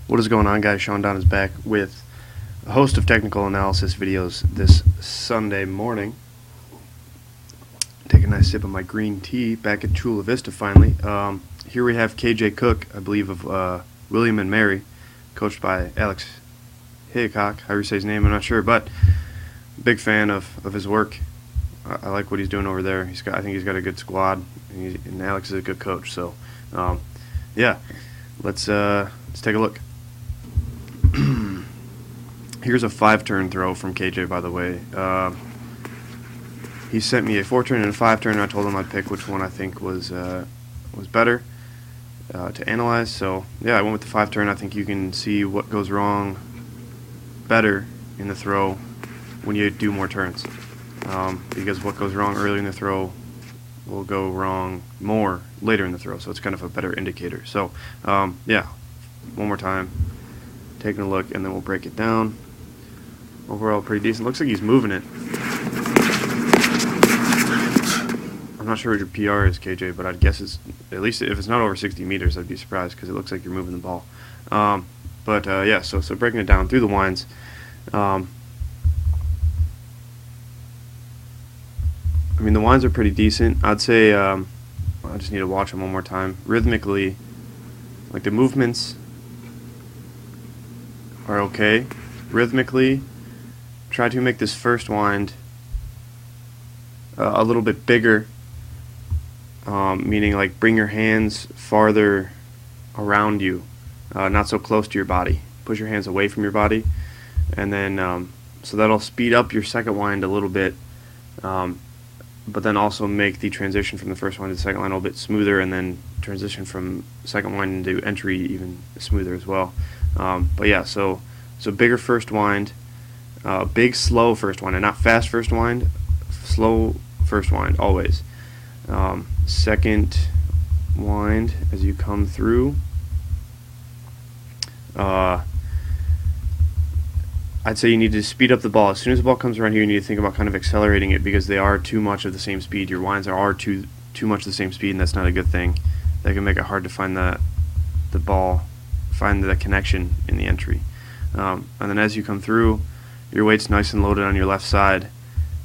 What is going on, guys? Sean Don is back with a host of technical analysis videos this Sunday morning. Take a nice sip of my green tea back at Chula Vista finally. Here we have KJ Cook, I believe of William and Mary, coached by Alex Hickok, however you say his name, I'm not sure, but big fan of his work. I like what he's doing over there. I think he's got a good squad, and Alex is a good coach. So, yeah, let's take a look. Here's a 5-turn throw from KJ, by the way. He sent me a 4-turn and a 5-turn, and I told him I'd pick which one I think was better to analyze. So, yeah, I went with the 5-turn. I think you can see what goes wrong better in the throw when you do more turns, because what goes wrong early in the throw will go wrong more later in the throw, so it's kind of a better indicator. So, yeah, one more time, taking a look, and then we'll break it down. Overall, pretty decent. Looks like he's moving it. I'm not sure what your PR is, KJ, but I'd guess it's, at least if it's not over 60 meters, I'd be surprised because it looks like you're moving the ball. Yeah, so breaking it down through the winds. I mean, the winds are pretty decent. I'd say I just need to watch them one more time. Rhythmically, like the movements are okay. Rhythmically, try to make this first wind a little bit bigger, meaning like bring your hands farther around you, not so close to your body. Push your hands away from your body, and then so that'll speed up your second wind a little bit, but then also make the transition from the first wind to the second wind a little bit smoother, and then transition from second wind into entry even smoother as well. But yeah, so bigger first wind, big slow first wind, and not fast first wind, slow first wind always. Second wind as you come through, I'd say you need to speed up the ball. As soon as the ball comes around here, you need to think about kind of accelerating it, because they are too much of the same speed. Your winds are too much the same speed, and that's not a good thing. That can make it hard to find the ball, find the connection in the entry. And then as you come through, your weight's nice and loaded on your left side,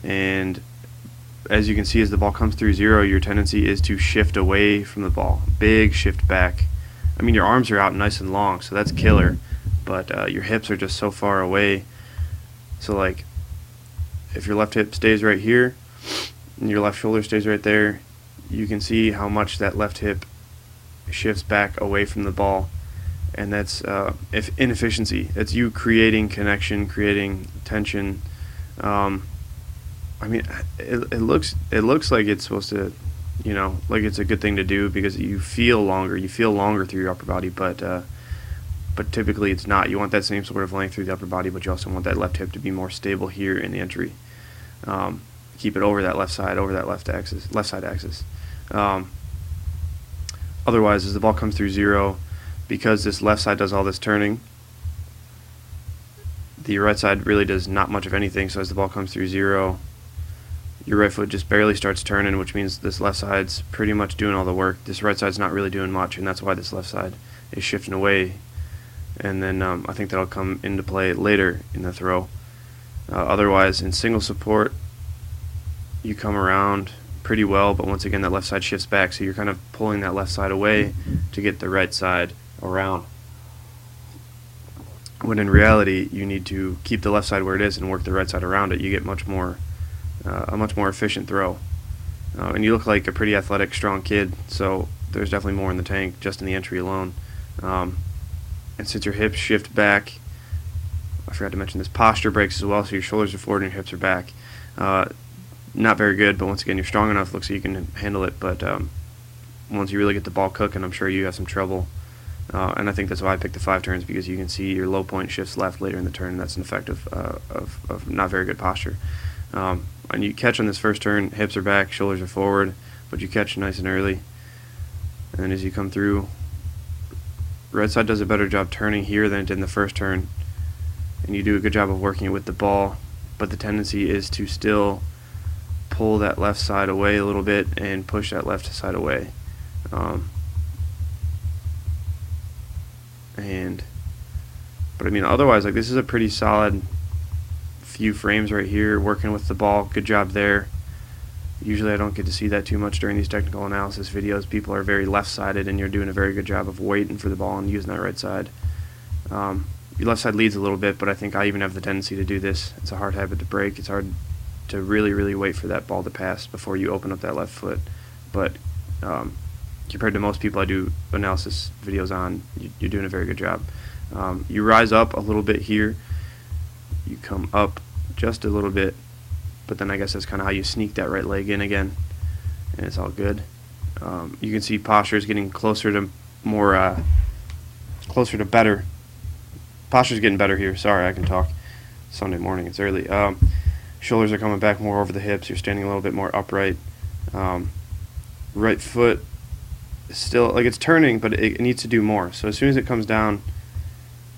and as you can see, as the ball comes through zero, your tendency is to shift away from the ball. Big shift back. I mean, your arms are out nice and long, so that's killer, but your hips are just so far away. So like, if your left hip stays right here and your left shoulder stays right there, you can see how much that left hip shifts back away from the ball, and that's inefficiency. It's you creating connection, creating tension. I mean, it looks like it's supposed to, like it's a good thing to do because you feel longer through your upper body, but typically it's not. You want that same sort of length through the upper body, but you also want that left hip to be more stable here in the entry. Keep it over that left side axis. Otherwise, as the ball comes through zero, because this left side does all this turning, the right side really does not much of anything. So as the ball comes through zero, your right foot just barely starts turning, which means this left side's pretty much doing all the work. This right side's not really doing much, and that's why this left side is shifting away. And then I think that'll come into play later in the throw. Otherwise, in single support, you come around pretty well, but once again, that left side shifts back, so you're kind of pulling that left side away to get the right side around. When in reality, you need to keep the left side where it is and work the right side around it. You get a much more efficient throw. And you look like a pretty athletic, strong kid, so there's definitely more in the tank just in the entry alone. And since your hips shift back, I forgot to mention this, posture breaks as well, so your shoulders are forward and your hips are back. Not very good, but once again, you're strong enough, looks like you can handle it, but once you really get the ball cooking, I'm sure you have some trouble. And I think that's why I picked the 5 turns, because you can see your low point shifts left later in the turn, and that's an effect of not very good posture. And you catch on this first turn, hips are back, shoulders are forward, but you catch nice and early. And then as you come through, right side does a better job turning here than it did in the first turn, and you do a good job of working it with the ball, but the tendency is to still pull that left side away a little bit and push that left side away. And But I mean, otherwise, like, this is a pretty solid few frames right here, working with the ball. Good job there. Usually I don't get to see that too much during these technical analysis videos. People are very left-sided, and you're doing a very good job of waiting for the ball and using that right side. Your left side leads a little bit, but I think I even have the tendency to do this. It's a hard habit to break. It's hard to really, really wait for that ball to pass before you open up that left foot. But compared to most people I do analysis videos on, you're doing a very good job. You rise up a little bit here. You come up just a little bit, but then I guess that's kind of how you sneak that right leg in again, and it's all good. You can see posture is getting closer to better. Posture's getting better here. Sorry, I can talk. Sunday morning, it's early. Shoulders are coming back more over the hips. You're standing a little bit more upright. Right foot is still, like, it's turning, but it needs to do more. So as soon as it comes down,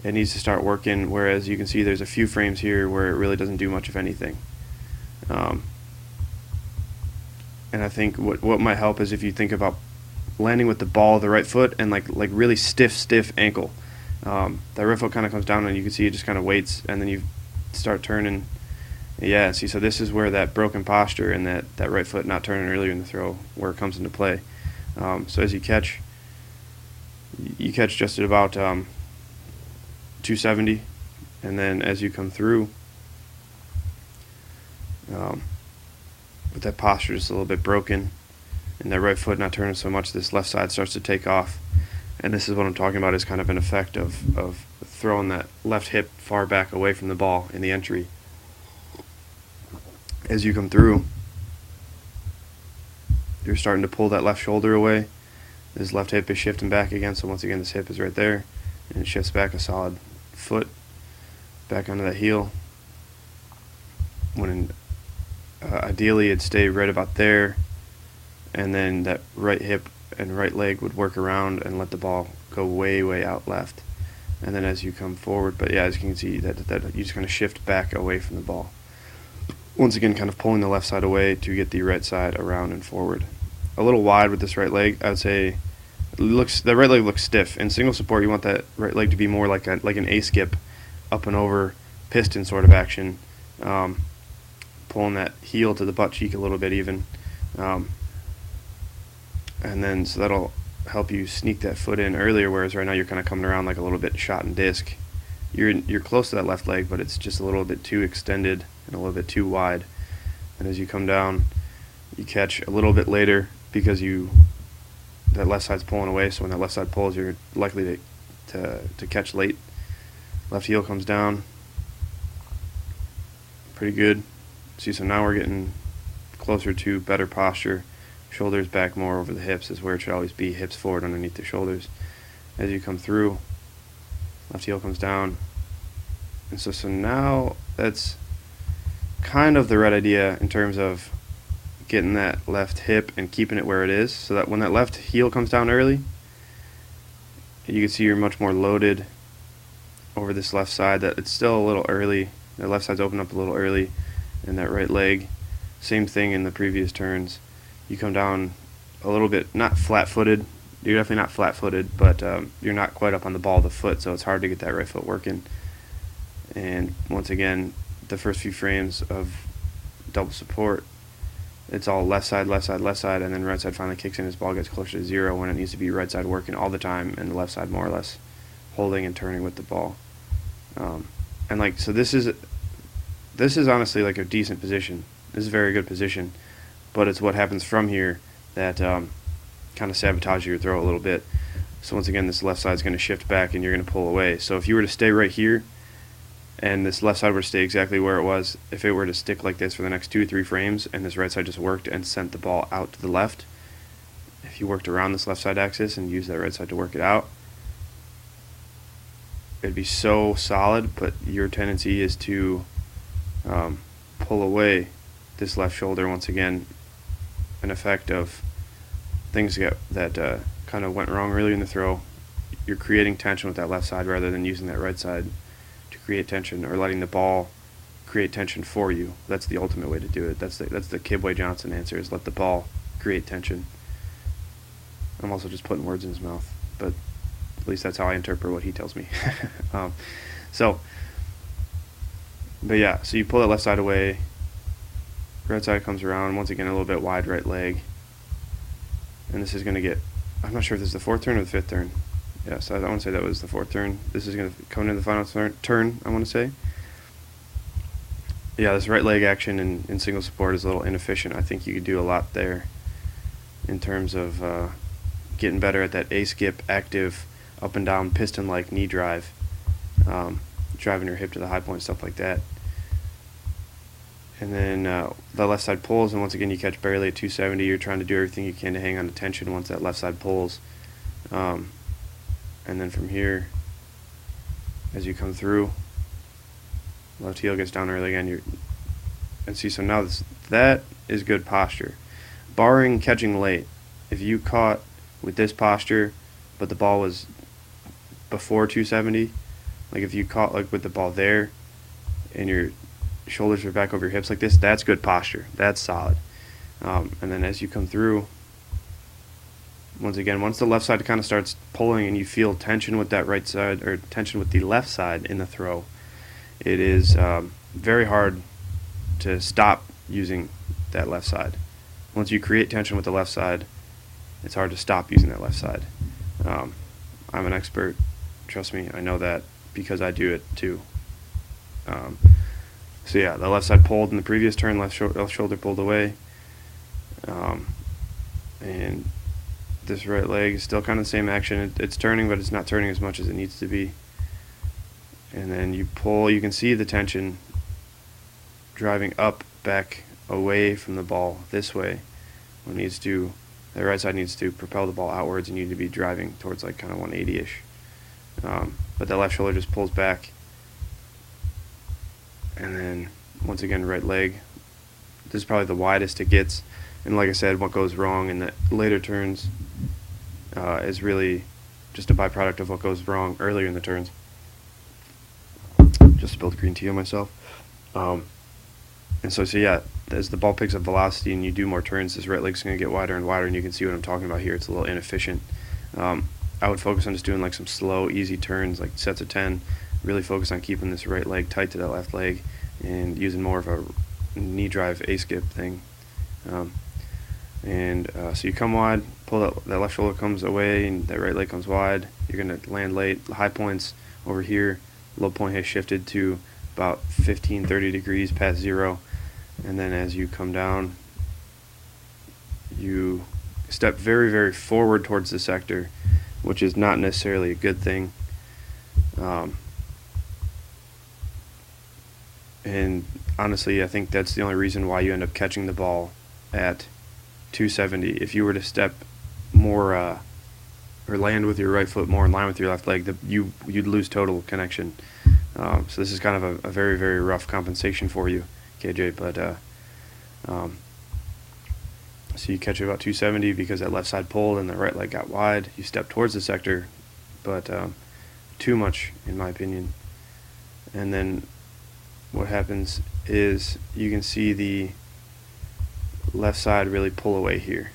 it needs to start working, whereas you can see there's a few frames here where it really doesn't do much of anything. And I think what might help is if you think about landing with the ball of the right foot and like really stiff ankle. That right foot kind of comes down, and you can see it just kind of waits, and then you start turning. Yeah, see, so this is where that broken posture and that right foot not turning earlier in the throw, where it comes into play. So as you catch just at about 270, and then as you come through, with that posture just a little bit broken, and that right foot not turning so much, this left side starts to take off. And this is what I'm talking about, is kind of an effect of throwing that left hip far back away from the ball in the entry. As you come through, you're starting to pull that left shoulder away. This left hip is shifting back again, so once again this hip is right there, and it shifts back a solid foot back onto that heel. When ideally it'd stay right about there, and then that right hip and right leg would work around and let the ball go way out left. And then as you come forward, but yeah, as you can see, that you just kind of shift back away from the ball. Once again, kind of pulling the left side away to get the right side around and forward. A little wide with this right leg. I would say the right leg looks stiff. In single support, you want that right leg to be more like an A-skip, up and over piston sort of action, pulling that heel to the butt cheek a little bit even. And then so that'll help you sneak that foot in earlier, whereas right now you're kind of coming around like a little bit shot and disc. You're close to that left leg, but it's just a little bit too extended and a little bit too wide. And as you come down, you catch a little bit later because that left side's pulling away, so when that left side pulls, you're likely to catch late. Left heel comes down. Pretty good. See, so now we're getting closer to better posture. Shoulders back more over the hips is where it should always be. Hips forward underneath the shoulders. As you come through, left heel comes down. And so now that's kind of the right idea in terms of getting that left hip and keeping it where it is, so that when that left heel comes down early, you can see you're much more loaded over this left side. That it's still a little early. The left side's open up a little early, and that right leg, same thing in the previous turns. You come down a little bit, not flat-footed. You're definitely not flat-footed, but you're not quite up on the ball of the foot, so it's hard to get that right foot working. And once again, the first few frames of double support, it's all left side, left side, left side, and then right side finally kicks in as ball gets closer to zero, when it needs to be right side working all the time, and the left side more or less holding and turning with the ball. And like, so this is honestly like a decent position. This is a very good position, but it's what happens from here that kind of sabotages your throw a little bit. So once again, this left side is going to shift back, and you're going to pull away. So if you were to stay right here, and this left side were to stay exactly where it was, if it were to stick like this for the next 2 or 3 frames, and this right side just worked and sent the ball out to the left, if you worked around this left side axis and used that right side to work it out, it'd be so solid. But your tendency is to pull away this left shoulder. Once again, an effect of things that kind of went wrong earlier in the throw. You're creating tension with that left side rather than using that right side to create tension, or letting the ball create tension for you. That's the ultimate way to do it. That's the Kibwe Johnson answer, is let the ball create tension. I'm also just putting words in his mouth, but At least that's how I interpret what he tells me. So, but yeah, so you pull that left side away, right side comes around, once again a little bit wide right leg, and this is going to get, I'm not sure if this is the 4th turn or the 5th turn. Yeah, so I want to say that was the 4th turn. This is going to come into the final turn, I want to say. Yeah, this right leg action in single support is a little inefficient. I think you could do a lot there in terms of getting better at that A-skip, active, up and down, piston-like knee drive, driving your hip to the high point, stuff like that. And then the left side pulls, and once again you catch barely at 270. You're trying to do everything you can to hang on to tension once that left side pulls. And then from here, as you come through, left heel gets down early again. And see, so now that is good posture. Barring catching late, if you caught with this posture, but the ball was before 270, like if you caught like with the ball there, and your shoulders are back over your hips like this, that's good posture. That's solid. And then as you come through, once the left side kind of starts pulling and you feel tension with that right side, or tension with the left side in the throw, it is very hard to stop using that left side. Once you create tension with the left side, it's hard to stop using that left side. I'm an expert, trust me, I know that because I do it too. So yeah, the left side pulled in the previous turn, left shoulder pulled away, and this right leg is still kind of the same action. It's turning, but it's not turning as much as it needs to be. And then you pull, you can see the tension driving up, back, away from the ball this way. The right side needs to propel the ball outwards, and you need to be driving towards like kind of 180-ish. But that left shoulder just pulls back. And then once again, right leg. This is probably the widest it gets. And like I said, what goes wrong in the later turns is really just a byproduct of what goes wrong earlier in the turns. Just spilled green tea on myself. And so yeah, as the ball picks up velocity and you do more turns, this right leg's going to get wider and wider, and you can see what I'm talking about here. It's a little inefficient. I would focus on just doing like some slow, easy turns, like sets of 10. Really focus on keeping this right leg tight to that left leg and using more of a knee drive A-skip thing. So you come wide, pull that left shoulder comes away, and that right leg comes wide. You're going to land late. The high points over here, low point has shifted to about 15-30 degrees past zero. And then as you come down, you step very, very forward towards the sector, which is not necessarily a good thing. And honestly, I think that's the only reason why you end up catching the ball at 270. If you were to step more or land with your right foot more in line with your left leg, you'd lose total connection. So this is kind of a very, very rough compensation for you, KJ. But so you catch it about 270 because that left side pulled and the right leg got wide. You step towards the sector, but too much in my opinion. And then what happens is you can see the left side really pull away here.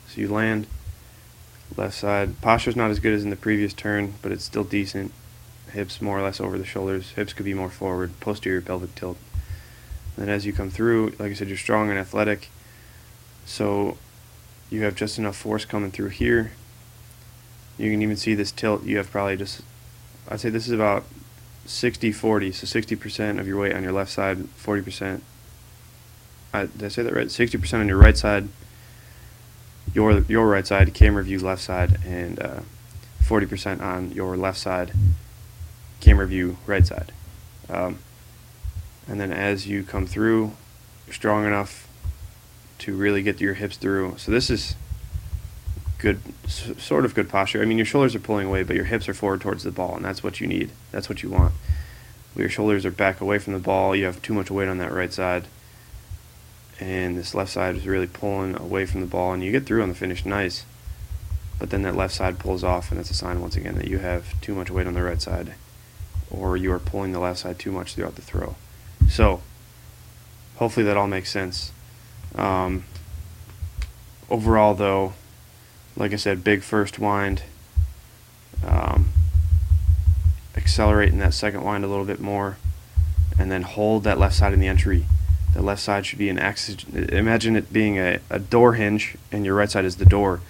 So you land, left side. Posture's not as good as in the previous turn, but it's still decent. Hips more or less over the shoulders. Hips could be more forward, posterior pelvic tilt. Then as you come through, like I said, you're strong and athletic. So you have just enough force coming through here. You can even see this tilt. You have probably just, I'd say this is about 60-40, so 60% of your weight on your left side, 40%. Did I say that right? 60% on your right side, your right side, camera view left side, and 40% on your left side, camera view right side. And then as you come through, you're strong enough to really get your hips through. So this is good, sort of good posture. I mean, your shoulders are pulling away, but your hips are forward towards the ball, and that's what you need. That's what you want. When your shoulders are back away from the ball, you have too much weight on that right side, and this left side is really pulling away from the ball, and you get through on the finish nice, but then that left side pulls off, and that's a sign once again that you have too much weight on the right side, or you are pulling the left side too much throughout the throw. So hopefully that all makes sense. Overall though, like I said, big first wind. accelerate in that second wind a little bit more, and then hold that left side in the entry. The left side should be an axis. Imagine it being a door hinge, and your right side is the door.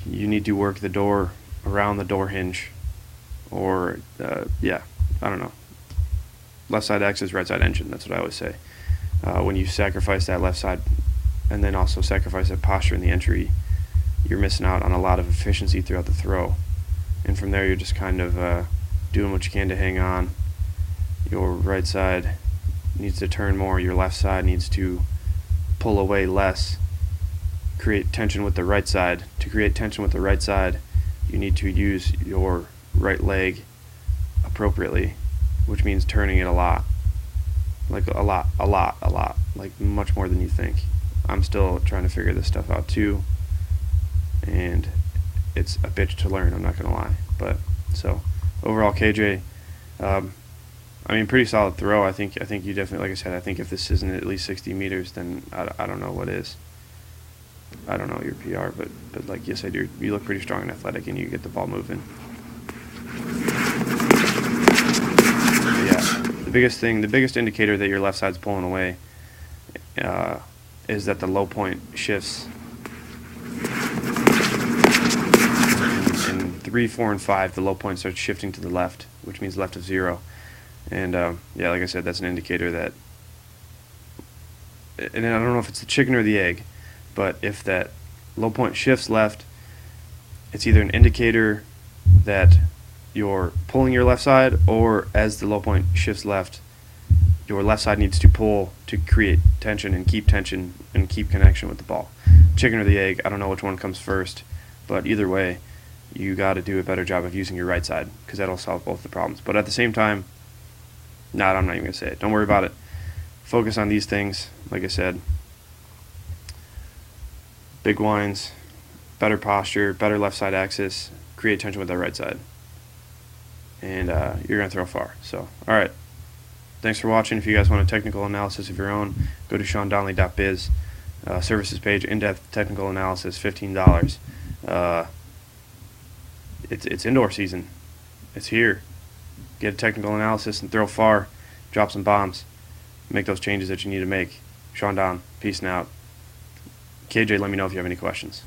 You need to work the door around the door hinge, or yeah, I don't know. Left side axis, right side engine. That's what I always say. When you sacrifice that left side, and then also sacrifice that posture in the entry, you're missing out on a lot of efficiency throughout the throw. And from there, you're just kind of doing what you can to hang on. Your right side needs to turn more. Your left side needs to pull away less. Create tension with the right side. To create tension with the right side, you need to use your right leg appropriately, which means turning it a lot. Like a lot, like much more than you think. I'm still trying to figure this stuff out too, and it's a bitch to learn, I'm not gonna lie. But so overall, KJ, I mean, pretty solid throw. I think you definitely, like I said, I think if this isn't at least 60 meters, then I don't know what is. I don't know your PR, but like you said, you look pretty strong and athletic, and you get the ball moving. But yeah, the biggest indicator that your left side's pulling away is that the low point shifts. In 3, 4, and 5, the low point starts shifting to the left, which means left of 0. And yeah, like I said, that's an indicator that, and I don't know if it's the chicken or the egg, but if that low point shifts left, it's either an indicator that you're pulling your left side, or as the low point shifts left, your left side needs to pull to create tension and keep connection with the ball. Chicken or the egg, I don't know which one comes first, but either way, you got to do a better job of using your right side, because that'll solve both the problems. But at the same time, I'm not even going to say it. Don't worry about it. Focus on these things, like I said. Big winds, better posture, better left side axis, create tension with that right side. And you're going to throw far. So, all right. Thanks for watching. If you guys want a technical analysis of your own, go to SeanDonnelly.biz. Services page, in-depth technical analysis, $15. It's indoor season. It's here. Get a technical analysis and throw far. Drop some bombs. Make those changes that you need to make. Sean Don, peace and out. KJ, let me know if you have any questions.